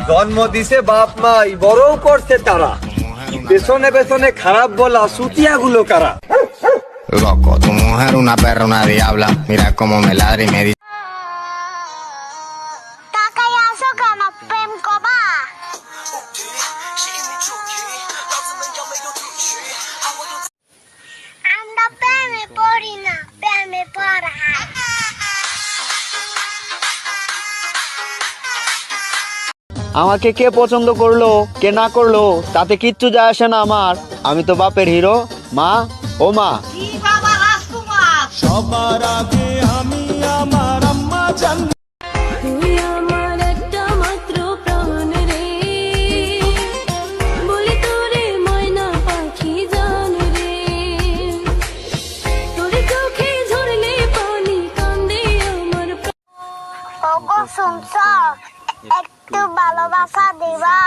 জন্ম দিছে বাপ মাই, বড়ও করছে তারা, পেছনে পেছনে খারাপ বলা সুতিয়া গুলো কারা? Loco, tu mujer una perra, una diabla. Mira cómo me ladra y me dice. তাকাই আসো কেন, প্রেম কবা? আমরা প্রেমে পড়ি না, প্রেমে পড়াই। আমাকে কে পছন্দ করলো কে না করলো তাতে কিচ্ছু যায় আসে না আমার। আমি তো বাপের হিরো। মা, ও মা, সবার আগে আমি আমার আম্মা জান। তুই আমার একটা মাত্র প্রাণ রে, বলি তোরে ময়না পাখি জান রে, তোর চোখে ঝরলে পানি কান্দে আমার। ওগো শুনছ, একটু ভালোবাসা দিবা?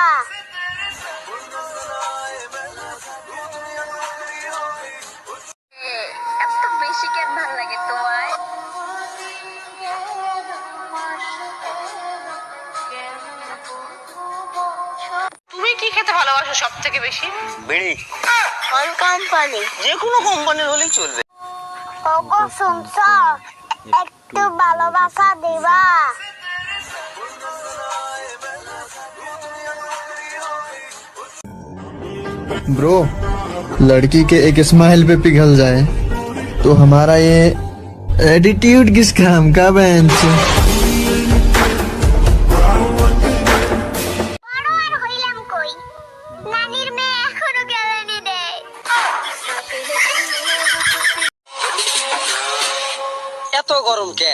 এত বেশি কেন ভালো লাগে তোমায়? তুমি কি খেতে ভালোবাসো সব থেকে বেশি? বিড়ি। কোন কোম্পানি? যে কোনো কোম্পানির হলেই চলবে। ওগো শুনছ, একটু ভালোবাসা দিবা? ब्रो, लड़की के एक स्माइल पे पिघल जाए तो हमारा ये एटीट्यूड किस काम का बहन से? বড় আর হইলাম কই, নানির মেয়ে এখনো গেলেনি দেয়। এত গরম কে?